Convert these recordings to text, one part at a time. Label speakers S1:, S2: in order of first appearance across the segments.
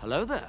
S1: Hello there.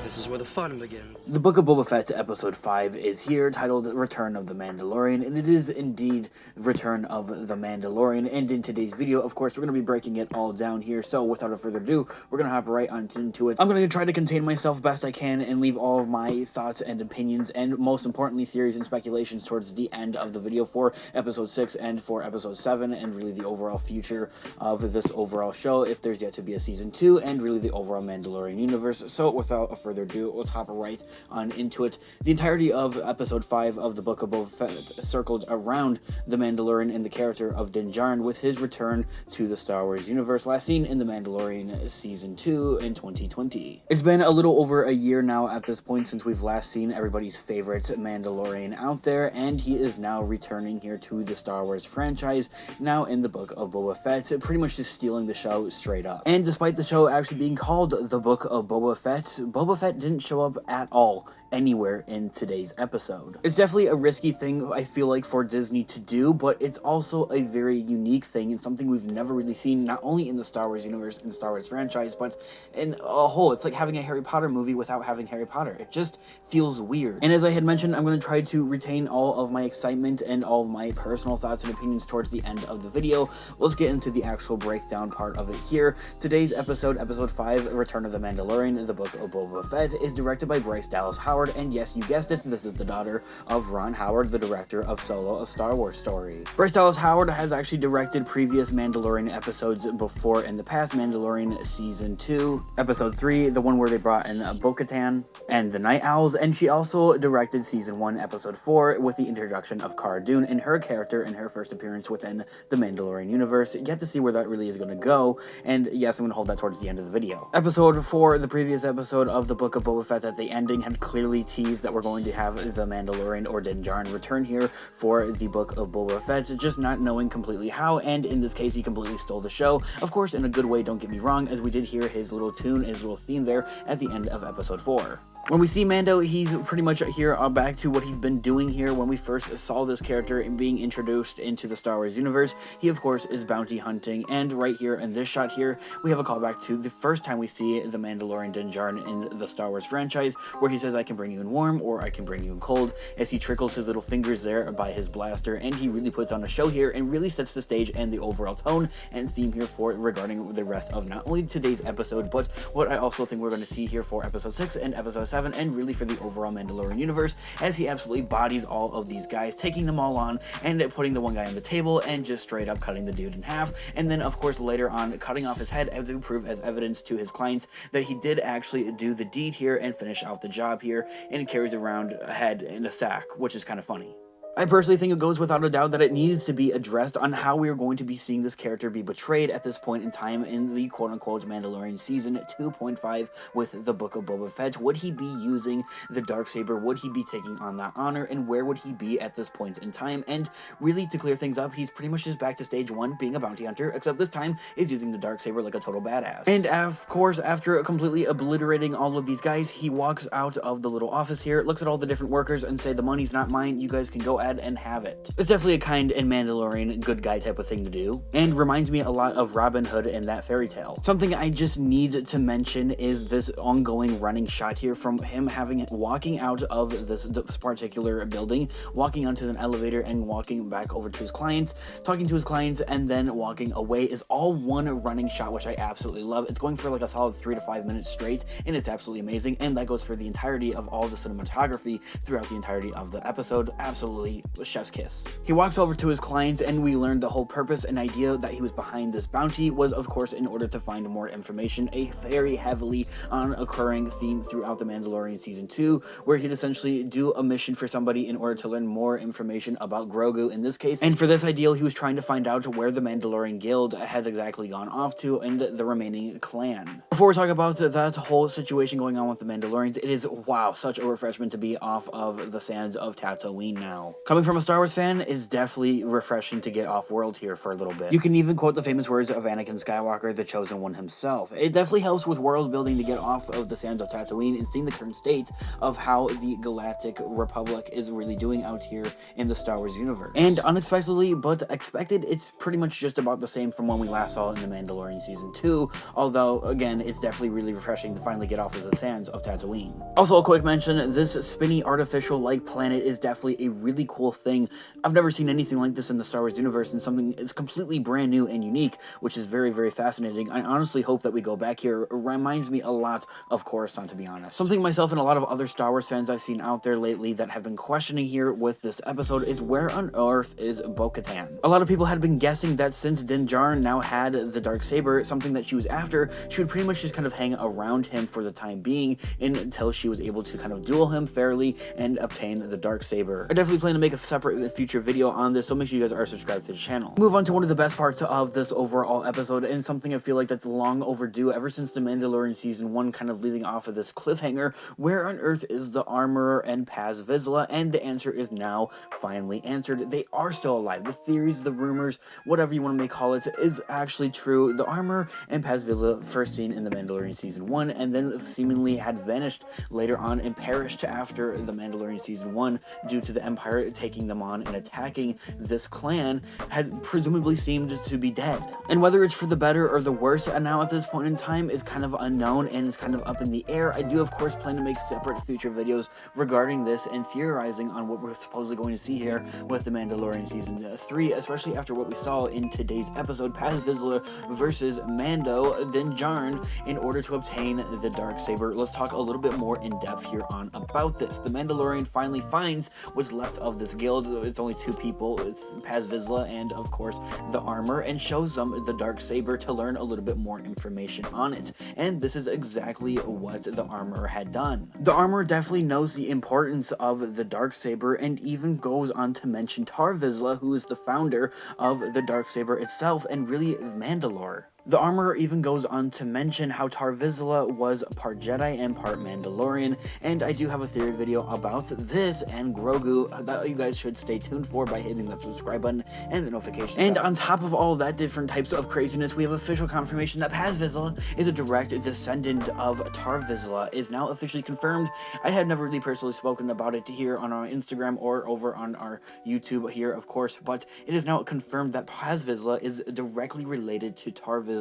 S1: This is where the fun begins.
S2: The Book of Boba Fett episode 5 is here, titled Return of the Mandalorian, and it is indeed Return of the Mandalorian. And in today's video, of course, we're going to be breaking it all down here, so without further ado, we're going to hop right on into it. I'm going to try to contain myself best I can and leave all of my thoughts and opinions, and most importantly, theories and speculations towards the end of the video for episode 6 and for episode 7, and really the overall future of this overall show, if there's yet to be a season 2, and really the overall Mandalorian universe. So without further ado, let's hop right on into it. The entirety of episode 5 of the Book of Boba Fett circled around the Mandalorian and the character of Din Djarin with his return to the Star Wars universe, last seen in The Mandalorian Season 2 in 2020. It's been a little over a year now at this point since we've last seen everybody's favorite Mandalorian out there, and he is now returning here to the Star Wars franchise, now in the Book of Boba Fett, pretty much just stealing the show straight up. And despite the show actually being called the Book of Boba Fett didn't show up at all anywhere in today's episode. It's definitely a risky thing, I feel like, for Disney to do, but it's also a very unique thing and something we've never really seen, not only in the Star Wars universe and Star Wars franchise, but in a whole. It's like having a Harry Potter movie without having Harry Potter. It just feels weird. And as I had mentioned, I'm going to try to retain all of my excitement and all of my personal thoughts and opinions towards the end of the video. Let's get into the actual breakdown part of it here. Today's episode, episode 5, Return of the Mandalorian, the Book of Boba Fett, is directed by Bryce Dallas Howard, and yes, you guessed it, this is the daughter of Ron Howard, the director of Solo, A Star Wars Story. Bryce Dallas Howard has actually directed previous Mandalorian episodes before in the past: Mandalorian Season 2, Episode 3, the one where they brought in Bo-Katan and the Night Owls, and she also directed Season 1, Episode 4, with the introduction of Cara Dune and her character in her first appearance within the Mandalorian universe. Yet to see where that really is going to go, and yes, I'm going to hold that towards the end of the video. Episode 4, the previous episode of the Book of Boba Fett, at the ending had clearly teased that we're going to have the Mandalorian or Din Djarin return here for the Book of Boba Fett, just not knowing completely how, and in this case he completely stole the show. Of course, in a good way, don't get me wrong, as we did hear his little tune, his little theme there at the end of episode 4. When we see Mando, he's pretty much here back to what he's been doing here when we first saw this character being introduced into the Star Wars universe. He, of course, is bounty hunting, and right here in this shot here, we have a callback to the first time we see the Mandalorian Din Djarin in the Star Wars franchise, where he says, "I can bring you in warm, or I can bring you in cold," as he trickles his little fingers there by his blaster, and he really puts on a show here and really sets the stage and the overall tone and theme here for it regarding the rest of not only today's episode, but what I also think we're going to see here for episode 6 and episode 7, and really for the overall Mandalorian universe, as he absolutely bodies all of these guys, taking them all on and putting the one guy on the table and just straight up cutting the dude in half, and then of course later on cutting off his head to prove as evidence to his clients that he did actually do the deed here and finish out the job here, and he carries around a head in a sack, which is kind of funny. I personally think it goes without a doubt that it needs to be addressed on how we are going to be seeing this character be betrayed at this point in time in the quote-unquote Mandalorian Season 2.5 with the Book of Boba Fett. Would he be using the Darksaber? Would he be taking on that honor? And where would he be at this point in time? And really, to clear things up, he's pretty much just back to stage 1, being a bounty hunter, except this time is using the Darksaber like a total badass. And of course, after completely obliterating all of these guys, he walks out of the little office here, looks at all the different workers and say, "The money's not mine, you guys can go and have it." It's definitely a kind and Mandalorian good guy type of thing to do, and reminds me a lot of Robin Hood in that fairy tale. Something I just need to mention is this ongoing running shot here from him walking out of this particular building, walking onto an elevator and walking back over to his clients, talking to his clients, and then walking away is all one running shot, which I absolutely love. It's going for like a solid 3 to 5 minutes straight, and it's absolutely amazing, and that goes for the entirety of all the cinematography throughout the entirety of the episode. Absolutely chef's kiss. He walks over to his clients, and we learned the whole purpose and idea that he was behind this bounty was, of course, in order to find more information, a very heavily occurring theme throughout the Mandalorian Season 2, where he'd essentially do a mission for somebody in order to learn more information about Grogu in this case, and for this ideal, he was trying to find out where the Mandalorian Guild has exactly gone off to and the remaining clan. Before we talk about that whole situation going on with the Mandalorians, it is, wow, such a refreshment to be off of the sands of Tatooine now. Coming from a Star Wars fan, it's definitely refreshing to get off-world here for a little bit. You can even quote the famous words of Anakin Skywalker, the Chosen One himself. It definitely helps with world building to get off of the sands of Tatooine and seeing the current state of how the Galactic Republic is really doing out here in the Star Wars universe. And unexpectedly, but expected, it's pretty much just about the same from when we last saw it in The Mandalorian Season 2, although, again, it's definitely really refreshing to finally get off of the sands of Tatooine. Also, a quick mention, this spinny artificial-like planet is definitely a really cool thing. I've never seen anything like this in the Star Wars universe, and something is completely brand new and unique, which is very, very fascinating. I honestly hope that we go back here. It reminds me a lot of Coruscant, to be honest. Something myself and a lot of other Star Wars fans I've seen out there lately that have been questioning here with this episode is where on earth is Bo-Katan? A lot of people had been guessing that since Din Djarin now had the Darksaber, something that she was after, she would pretty much just kind of hang around him for the time being until she was able to kind of duel him fairly and obtain the Darksaber. I definitely plan to make a separate future video on this, so make sure you guys are subscribed to the channel. Move on to one of the best parts of this overall episode, and something I feel like that's long overdue ever since The Mandalorian Season 1, kind of leading off of this cliffhanger. Where on earth is the Armorer and Paz Vizsla? And the answer is now finally answered. They are still alive. The theories, the rumors, whatever you want to call it, is actually true. The Armorer and Paz Vizsla, first seen in The Mandalorian Season 1, and then seemingly had vanished later on and perished after The Mandalorian Season 1 due to the Empire taking them on and attacking this clan, had presumably seemed to be dead. And whether it's for the better or the worse, and now at this point in time is kind of unknown and is kind of up in the air. I do of course plan to make separate future videos regarding this and theorizing on what we're supposedly going to see here with The Mandalorian Season 3, especially after what we saw in today's episode, Paz Vizsla versus Mando Din Djarin, in order to obtain the Darksaber. Let's talk a little bit more in depth here on about this. The Mandalorian finally finds what's left of this guild. It's only two people. It's Paz Vizsla and of course the Armor, and shows them the Darksaber to learn a little bit more information on it. And this is exactly what the Armor had done. The Armor definitely knows the importance of the Darksaber, and even goes on to mention Tar Vizsla, who is the founder of the Darksaber itself and really Mandalore. The Armorer even goes on to mention how Tar Vizsla was part Jedi and part Mandalorian, and I do have a theory video about this and Grogu that you guys should stay tuned for by hitting that subscribe button and the notification bell. And on top of all that different types of craziness, we have official confirmation that Paz Vizsla is a direct descendant of Tar Vizsla, is now officially confirmed. I had never really personally spoken about it here on our Instagram or over on our YouTube here, of course, but it is now confirmed that Paz Vizsla is directly related to Tar Vizsla,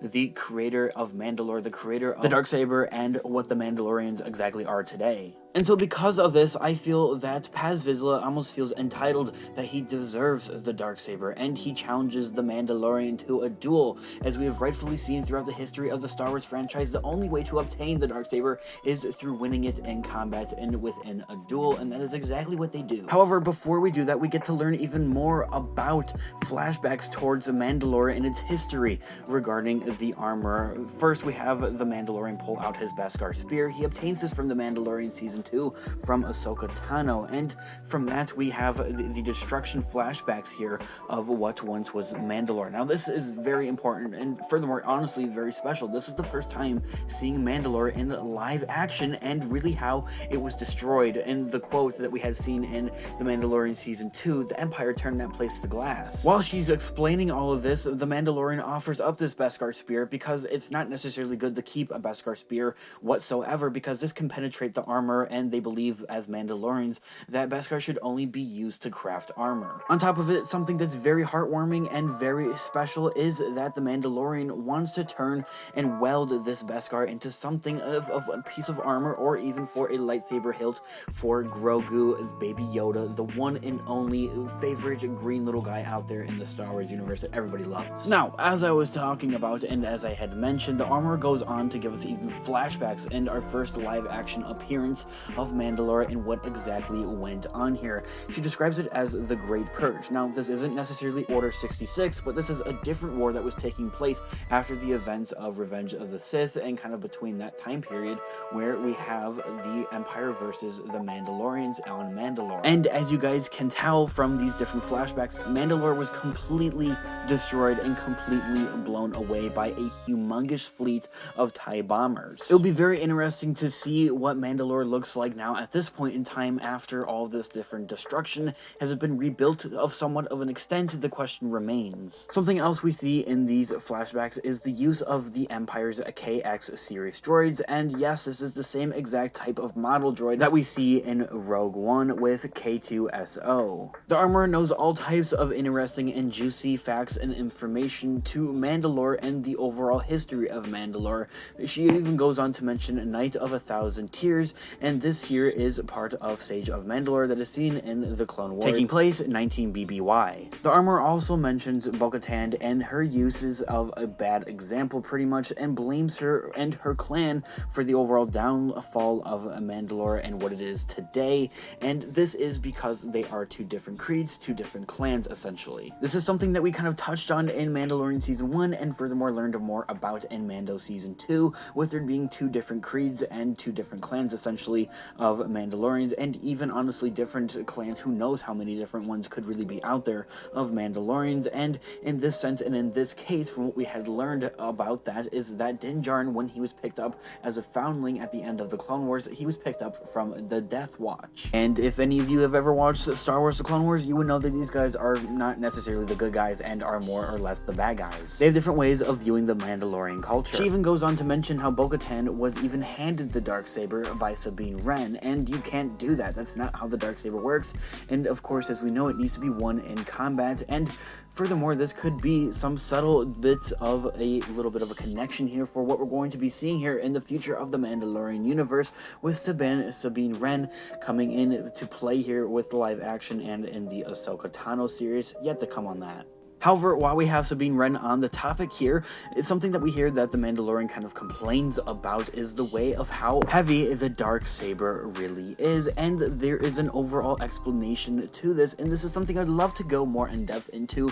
S2: the creator of Mandalore, the creator of the Darksaber, and what the Mandalorians exactly are today. And so because of this, I feel that Paz Vizsla almost feels entitled that he deserves the Darksaber, and he challenges the Mandalorian to a duel. As we have rightfully seen throughout the history of the Star Wars franchise, the only way to obtain the Darksaber is through winning it in combat and within a duel, and that is exactly what they do. However, before we do that, we get to learn even more about flashbacks towards Mandalore and its history regarding the Armor. First, we have the Mandalorian pull out his Beskar spear. He obtains this from the Mandalorian Season 2 from Ahsoka Tano, and from that we have the destruction flashbacks here of what once was Mandalore. Now this is very important, and furthermore honestly very special. This is the first time seeing Mandalore in live action and really how it was destroyed. And the quote that we had seen in The Mandalorian Season 2, the Empire turned that place to glass. While she's explaining all of this, the Mandalorian offers up this Beskar spear because it's not necessarily good to keep a Beskar spear whatsoever, because this can penetrate the armor, and they believe as Mandalorians that Beskar should only be used to craft armor. On top of it, something that's very heartwarming and very special is that the Mandalorian wants to turn and weld this Beskar into something of a piece of armor, or even for a lightsaber hilt for Grogu, Baby Yoda, the one and only favorite green little guy out there in the Star Wars universe that everybody loves. Now, as I was talking about and as I had mentioned, the Armor goes on to give us even flashbacks and our first live action appearance of Mandalore and what exactly went on here. She describes it as the Great Purge. Now, this isn't necessarily Order 66, but this is a different war that was taking place after the events of Revenge of the Sith, and kind of between that time period where we have the Empire versus the Mandalorians on Mandalore. And as you guys can tell from these different flashbacks, Mandalore was completely destroyed and completely blown away by a humongous fleet of TIE bombers. It'll be very interesting to see what Mandalore looks looks like now at this point in time, after all this different destruction, has it been rebuilt of somewhat of an extent? The question remains. Something else we see in these flashbacks is the use of the Empire's KX series droids, and yes, this is the same exact type of model droid that we see in Rogue One with K2SO. The armorer knows all types of interesting and juicy facts and information to Mandalore and the overall history of Mandalore. She even goes on to mention Night of 1,000 Tears, and this here is part of Sage of Mandalore that is seen in the Clone Wars, taking place 19 BBY. The armorer also mentions Bo-Katan and her uses of a bad example pretty much, and blames her and her clan for the overall downfall of Mandalore and what it is today, and this is because they are two different creeds, two different clans essentially. This is something that we kind of touched on in Mandalorian Season 1 and furthermore learned more about in Mando Season 2, with there being two different creeds and two different clans essentially of Mandalorians, and even honestly different clans, who knows how many different ones could really be out there of Mandalorians. And in this sense and in this case, from what we had learned about that, is that Din Djarin, when he was picked up as a foundling at the end of the Clone Wars, he was picked up from the Death Watch. And if any of you have ever watched Star Wars The Clone Wars, you would know that these guys are not necessarily the good guys and are more or less the bad guys. They have different ways of viewing the Mandalorian culture. She even goes on to mention how Bo-Katan was even handed the Darksaber by Sabine Wren, and you can't do that. That's not how the Darksaber works, and of course, as we know, it needs to be won in combat. And furthermore, this could be some subtle bits of a little bit of a connection here for what we're going to be seeing here in the future of the Mandalorian universe, with Sabine Wren coming in to play here with the live action and in the Ahsoka Tano series. Yet to come on that. However, while we have Sabine Wren on the topic here, it's something that we hear that the Mandalorian kind of complains about is the way of how heavy the Darksaber really is, and there is an overall explanation to this, and this is something I'd love to go more in depth into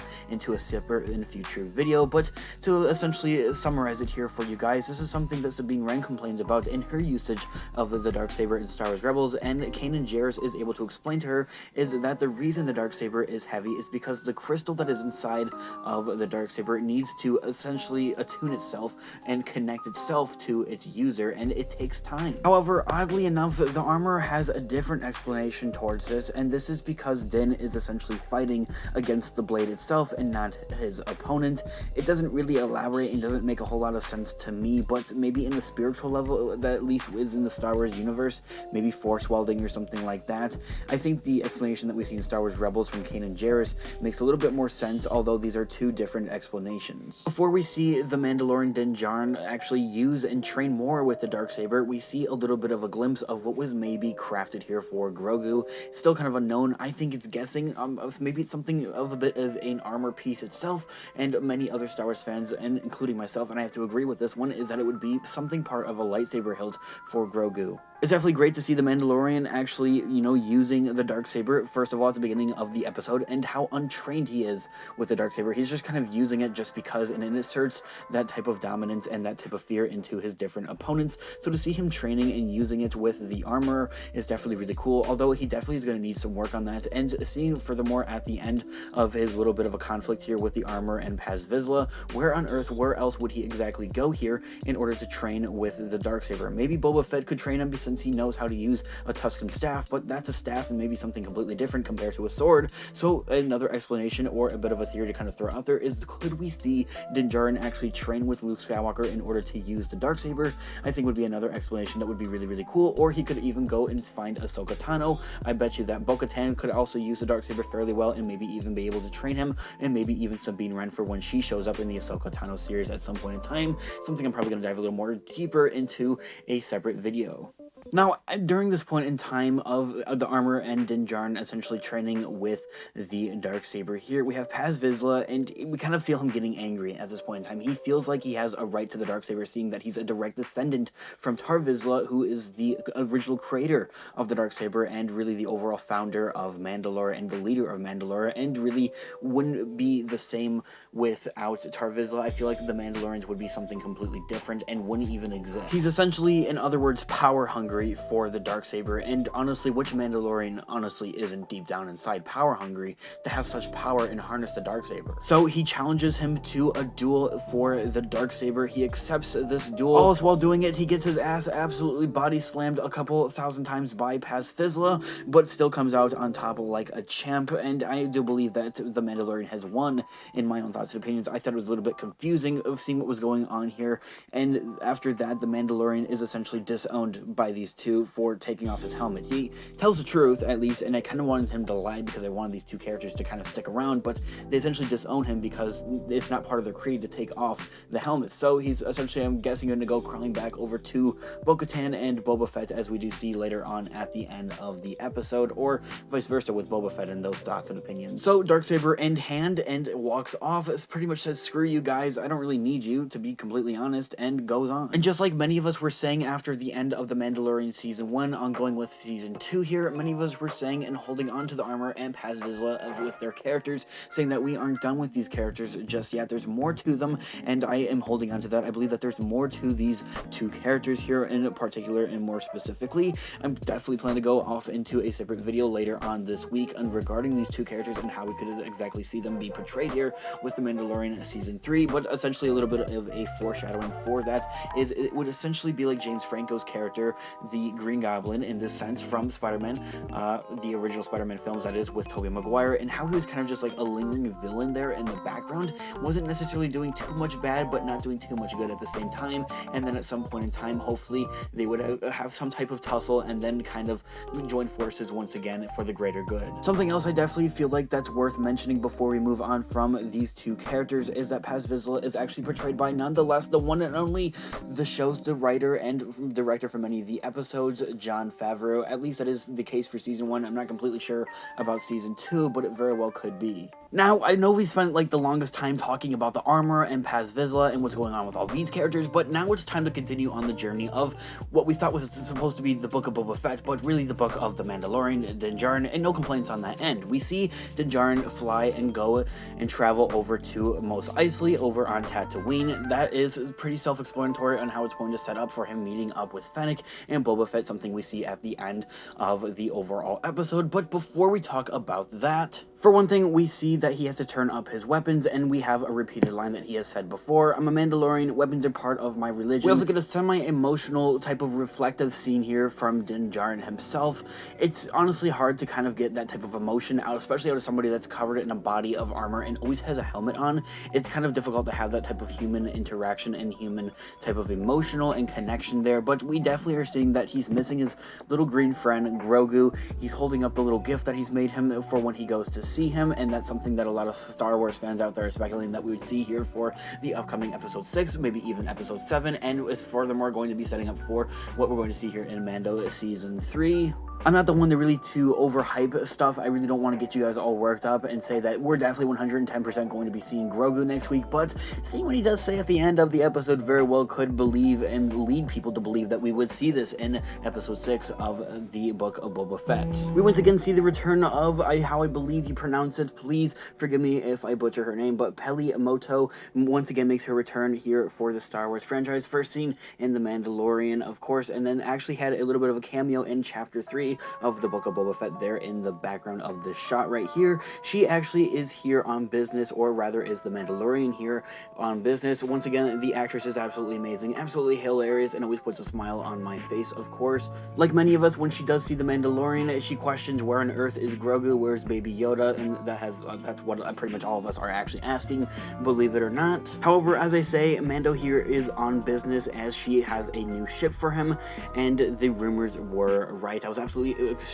S2: a separate in a future video, but to essentially summarize it here for you guys, this is something that Sabine Wren complains about in her usage of the Darksaber in Star Wars Rebels, and Kanan Jarrus is able to explain to her is that the reason the Darksaber is heavy is because the crystal that is inside of the Darksaber needs to essentially attune itself and connect itself to its user, and it takes time. However, oddly enough, the armor has a different explanation towards this, and this is because Din is essentially fighting against the blade itself and not his opponent. It doesn't really elaborate and doesn't make a whole lot of sense to me, but maybe in the spiritual level that at least is in the Star Wars universe, maybe force welding or something like that. I think the explanation that we see in Star Wars Rebels from Kanan Jarrus makes a little bit more sense, although these are two different explanations. Before we see the Mandalorian Din Djarin actually use and train more with the Darksaber, we see a little bit of a glimpse of what was maybe crafted here for Grogu. It's still kind of unknown. I think it's guessing. Maybe it's something of a bit of an armor piece itself, and many other Star Wars fans, and including myself, and I have to agree with this one, is that it would be something part of a lightsaber hilt for Grogu. It's definitely great to see the Mandalorian actually, using the Darksaber, first of all, at the beginning of the episode, and how untrained he is with the Darksaber. He's just kind of using it just because, and it asserts that type of dominance and that type of fear into his different opponents. So to see him training and using it with the armor is definitely really cool, although he definitely is going to need some work on that. And seeing furthermore at the end of his little bit of a conflict here with the armor and Paz Vizsla, where on earth, where else would he exactly go here in order to train with the Darksaber? Maybe Boba Fett could train him since he knows how to use a Tusken staff, but that's a staff and maybe something completely different compared to a sword. So another explanation or a bit of a theory to kind of throw out there is, could we see Din Djarin actually train with Luke Skywalker in order to use the Darksaber? I think would be another explanation that would be really, really cool. Or he could even go and find Ahsoka Tano. I bet you that Bo-Katan could also use the Darksaber fairly well and maybe even be able to train him, and maybe even Sabine Wren for when she shows up in the Ahsoka Tano series at some point in time. Something I'm probably going to dive a little more deeper into a separate video. Now, during this point in time of the armor and Din Djarin essentially training with the Darksaber here, we have Paz Vizsla, and we kind of feel him getting angry at this point in time. He feels like he has a right to the Darksaber, seeing that he's a direct descendant from Tar Vizsla, who is the original creator of the Darksaber and really the overall founder of Mandalore and the leader of Mandalore, and really wouldn't be the same without Tar Vizsla. I feel like the Mandalorians would be something completely different and wouldn't even exist. He's essentially, in other words, power hungry hungry for the Darksaber, and honestly, which Mandalorian honestly isn't deep down inside power hungry to have such power and harness the Darksaber? So he challenges him to a duel for the Darksaber. He accepts this duel. All while doing it, he gets his ass absolutely body slammed a couple thousand times by Paz Vizsla, but still comes out on top like a champ, and I do believe that the Mandalorian has won in my own thoughts and opinions. I thought it was a little bit confusing of seeing what was going on here, and after that, the Mandalorian is essentially disowned by these two for taking off his helmet. He tells the truth, at least, and I kind of wanted him to lie because I wanted these two characters to kind of stick around, but they essentially disown him because it's not part of their creed to take off the helmet. So he's essentially, I'm guessing, going to go crawling back over to Bo-Katan and Boba Fett, as we do see later on at the end of the episode, or vice versa with Boba Fett and those thoughts and opinions. So Darksaber in hand and walks off. It pretty much says, screw you guys, I don't really need you, to be completely honest, and goes on. And just like many of us were saying after the end of The Mandalorian Season 1, ongoing with Season 2 here, many of us were saying and holding on to the armor and Paz Vizsla with their characters, saying that we aren't done with these characters just yet. There's more to them, and I am holding on to that. I believe that there's more to these two characters here in particular, and more specifically, I'm definitely planning to go off into a separate video later on this week on regarding these two characters and how we could exactly see them be portrayed here with The Mandalorian Season 3, but essentially a little bit of a foreshadowing for that is it would essentially be like James Franco's character, the Green Goblin, in this sense, from Spider-Man, the original Spider-Man films, that is, with Tobey Maguire, and how he was kind of just like a lingering villain there in the background, wasn't necessarily doing too much bad, but not doing too much good at the same time, and then at some point in time, hopefully, they would have some type of tussle, and then kind of join forces once again for the greater good. Something else I definitely feel like that's worth mentioning before we move on from these two characters is that Paz Vizsla is actually portrayed by nonetheless the one and only, the show's writer and director for many of the episodes, Jon Favreau. At least that is the case for Season 1. I'm not completely sure about Season 2, but it very well could be. Now, I know we spent like the longest time talking about the armor and Paz Vizsla and what's going on with all these characters, but now it's time to continue on the journey of what we thought was supposed to be the book of Boba Fett, but really the book of the Mandalorian, Din Djarin, and no complaints on that end. We see Din Djarin fly and go and travel over to Mos Eisley over on Tatooine. That is pretty self-explanatory on how it's going to set up for him meeting up with Fennec and Boba Fett, something we see at the end of the overall episode. But before we talk about that, for one thing, we see that he has to turn up his weapons, and we have a repeated line that he has said before: I'm a Mandalorian, weapons are part of my religion. We also get a semi-emotional type of reflective scene here from Din Djarin himself. It's honestly hard to kind of get that type of emotion out, especially out of somebody that's covered in a body of armor and always has a helmet on. It's kind of difficult to have that type of human interaction and human type of emotional and connection there, but we definitely are seeing that he's missing his little green friend, Grogu. He's holding up the little gift that he's made him for when he goes to see him, and that's something that a lot of Star Wars fans out there are speculating that we would see here for the upcoming Episode 6, maybe even Episode 7, and with furthermore going to be setting up for what we're going to see here in Mando Season 3. I'm not the one to really overhype stuff. I really don't want to get you guys all worked up and say that we're definitely 110% going to be seeing Grogu next week, but seeing what he does say at the end of the episode very well could believe and lead people to believe that we would see this in Episode 6 of the Book of Boba Fett. We once again see the return of, how I believe you pronounce it, please forgive me if I butcher her name, but Peli Motto once again makes her return here for the Star Wars franchise. First seen in The Mandalorian, of course, and then actually had a little bit of a cameo in Chapter 3 of the Book of Boba Fett there in the background of this shot right here. She actually is here on business, or rather is the Mandalorian here on business. Once again, the actress is absolutely amazing, absolutely hilarious, and always puts a smile on my face, of course. Like many of us, when she does see the Mandalorian, she questions where on earth is Grogu, where's Baby Yoda, and that's what pretty much all of us are actually asking, believe it or not. However, as I say, Mando here is on business as she has a new ship for him, and the rumors were right. I was absolutely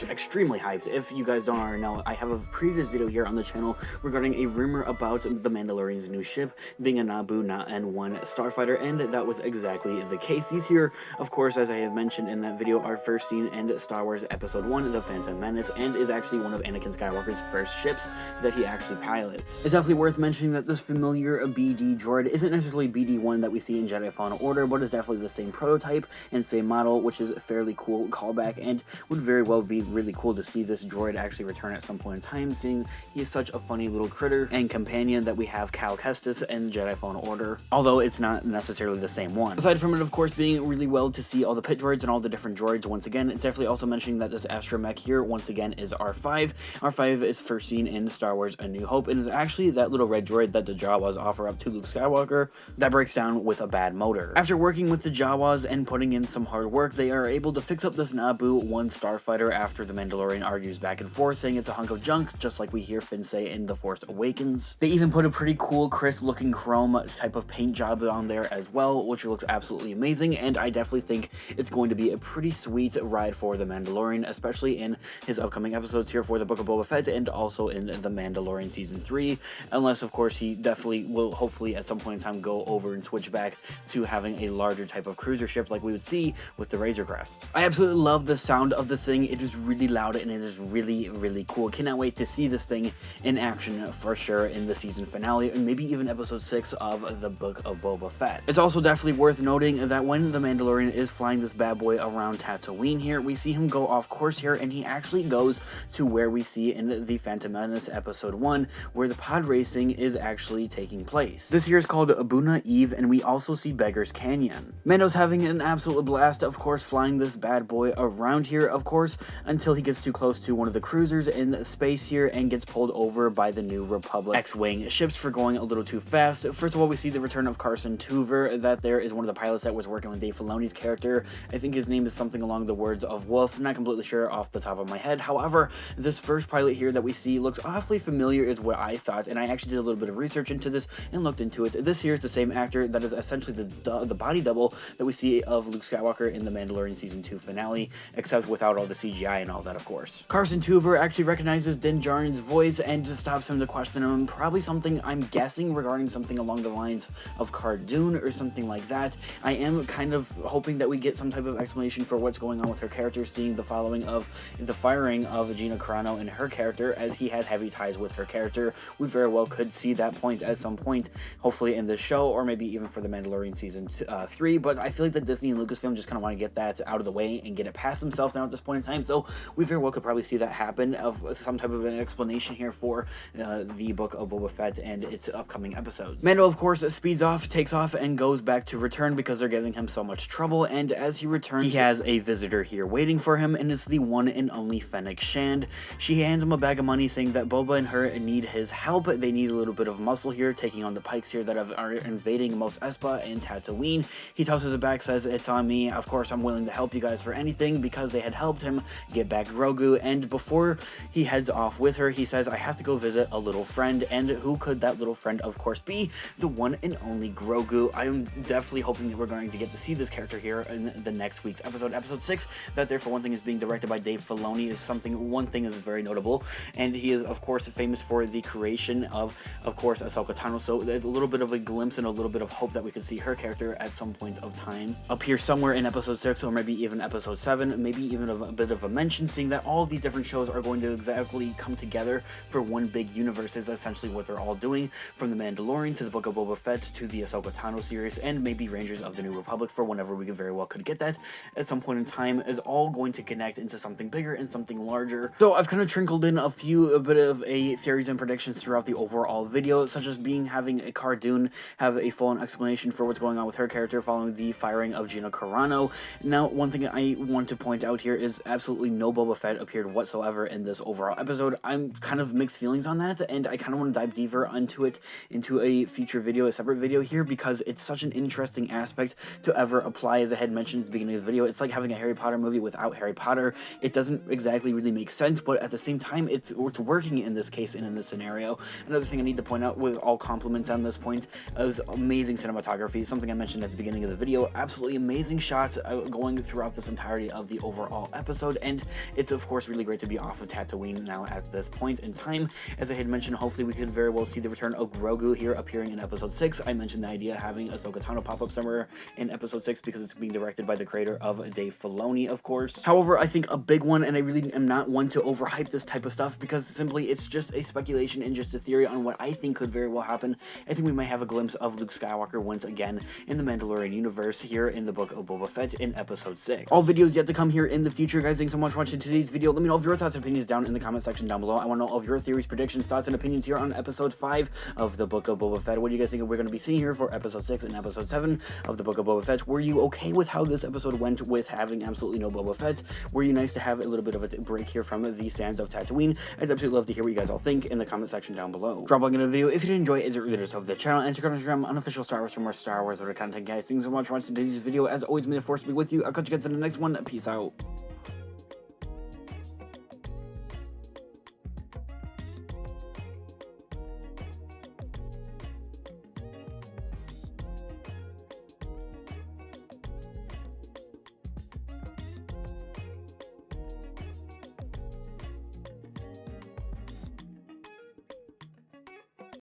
S2: extremely hyped. If you guys don't already know, I have a previous video here on the channel regarding a rumor about the Mandalorian's new ship being a Naboo N1 starfighter, and that was exactly the case. These here, of course, as I have mentioned in that video, are first seen in Star Wars Episode 1, The Phantom Menace, and is actually one of Anakin Skywalker's first ships that he actually pilots. It's definitely worth mentioning that this familiar BD droid isn't necessarily BD1 that we see in Jedi Fallen Order, but is definitely the same prototype and same model, which is a fairly cool callback and would very well be really cool to see this droid actually return at some point in time, seeing he's such a funny little critter and companion that we have Cal Kestis in Jedi Fallen Order, although it's not necessarily the same one. Aside from it, of course, being really well to see all the pit droids and all the different droids once again, it's definitely also mentioning that this astromech here, once again, is R5. R5 is first seen in Star Wars A New Hope, and is actually that little red droid that the Jawas offer up to Luke Skywalker that breaks down with a bad motor. After working with the Jawas and putting in some hard work, they are able to fix up this Naboo 1 starfighter after the Mandalorian argues back and forth, saying it's a hunk of junk, just like we hear Finn say in The Force Awakens. They even put a pretty cool, crisp looking chrome type of paint job on there as well, which looks absolutely amazing, and I definitely think it's going to be a pretty sweet ride for the Mandalorian, especially in his upcoming episodes here for the Book of Boba Fett and also in the Mandalorian Season 3, unless of course he definitely will hopefully at some point in time go over and switch back to having a larger type of cruiser ship like we would see with the Razor Crest. I absolutely love the sound of this thing. It is really loud and it is really cool. Cannot wait to see this thing in action for sure in the season finale and maybe even episode 6 of the Book of Boba Fett. It's also definitely worth noting that when the Mandalorian is flying this bad boy around Tatooine here, we see him go off course here, and he actually goes to where we see in the Phantom Menace episode 1, where the pod racing is actually taking place. This here is called Abuna Eve, and we also see Beggar's Canyon. Mando's having an absolute blast, of course, flying this bad boy around here, of course, until he gets too close to one of the cruisers in space here and gets pulled over by the New Republic X-Wing ships for going a little too fast. First of all, we see the return of Carson Toover. That there is one of the pilots that was working with Dave Filoni's character. I think his name is something along the words of Wolf. Not completely sure off the top of my head. However, this first pilot here that we see looks awfully familiar is what I thought, and I actually did a little bit of research into this and looked into it. This here is the same actor that is essentially the body double that we see of Luke Skywalker in the Mandalorian Season 2 finale, except without all the CGI and all that, of course. Carson Toover actually recognizes Din Djarin's voice and just stops him to question him. Probably something, I'm guessing, regarding something along the lines of Cardoon or something like that. I am kind of hoping that we get some type of explanation for what's going on with her character, seeing the following of the firing of Gina Carano and her character, as he had heavy ties with her character. We very well could see that point at some point, hopefully in this show, or maybe even for the Mandalorian Season 3, but I feel like the Disney and Lucasfilm just kind of want to get that out of the way and get it past themselves now at this point in time, so we very well could probably see that happen, of some type of an explanation here for the Book of Boba Fett and its upcoming episodes. Mando, of course, speeds off, takes off, and goes back to return because they're giving him so much trouble, and as he returns, he has a visitor here waiting for him, and it's the one and only Fennec Shand. She hands him a bag of money, saying that Boba and her need his help. They need a little bit of muscle here, taking on the Pikes here that are invading Mos Espa and Tatooine. He tosses it back, says, "It's on me. Of course, I'm willing to help you guys for anything," because they had helped him get back Grogu, and before he heads off with her, he says, "I have to go visit a little friend," and who could that little friend, of course, be? The one and only Grogu. I'm definitely hoping that we're going to get to see this character here in the next week's episode. Episode 6, that there, for one thing, is being directed by Dave Filoni, is one thing is very notable, and he is, of course, famous for the creation of course, Ahsoka Tano, so there's a little bit of a glimpse and a little bit of hope that we could see her character at some point of time appear somewhere in episode 6, or maybe even episode 7, maybe even a bit of a mention, seeing that all of these different shows are going to exactly come together for one big universe is essentially what they're all doing, from the Mandalorian to the Book of Boba Fett to the Ahsoka Tano series, and maybe Rangers of the New Republic, for whenever we very well could get that at some point in time, is all going to connect into something bigger and something larger. So I've kind of trickled in a bit of theories and predictions throughout the overall video, such as having a Cardoon have a full-on explanation for what's going on with her character following the firing of Gina Carano. Now, one thing I want to point out here is absolutely no Boba Fett appeared whatsoever in this overall episode. I'm kind of mixed feelings on that, and I kind of want to dive deeper into a future video, a separate video here, because it's such an interesting aspect to ever apply. As I had mentioned at the beginning of the video, it's like having a Harry Potter movie without Harry Potter. It doesn't exactly really make sense, but at the same time, it's working in this case and in this scenario. Another thing I need to point out, with all compliments on this point, is amazing cinematography, something I mentioned at the beginning of the video. Absolutely amazing shots going throughout this entirety of the overall episode, and it's of course really great to be off of Tatooine now at this point in time. As I had mentioned, hopefully we could very well see the return of Grogu here appearing in episode 6. I mentioned the idea of having Ahsoka Tano pop up somewhere in episode 6 because it's being directed by the creator of Dave Filoni, of course. However, I think a big one, and I really am not one to overhype this type of stuff because simply it's just a speculation and just a theory on what I think could very well happen. I think we might have a glimpse of Luke Skywalker once again in the Mandalorian universe here in the Book of Boba Fett in episode 6. All videos yet to come here in the future. sure, guys, thanks so much for watching today's video. Let me know of your thoughts and opinions down in the comment section down below. I want to know of your theories, predictions, thoughts, and opinions here on episode 5 of the Book of Boba Fett. What do you guys think we're going to be seeing here for episode 6 and episode 7 of the Book of Boba Fett? Were you okay with how this episode went with having absolutely no Boba Fett? Were you nice to have a little bit of a break here from the sands of Tatooine? I'd absolutely love to hear what you guys all think in the comment section down below. Drop a like in the video if you did enjoy it, as it really does help the channel, and check out Instagram, unofficial Star Wars, for more Star Wars content, guys. Thanks so much for watching today's video. As always, may the Force be with you. I'll catch you guys in the next one. Peace out.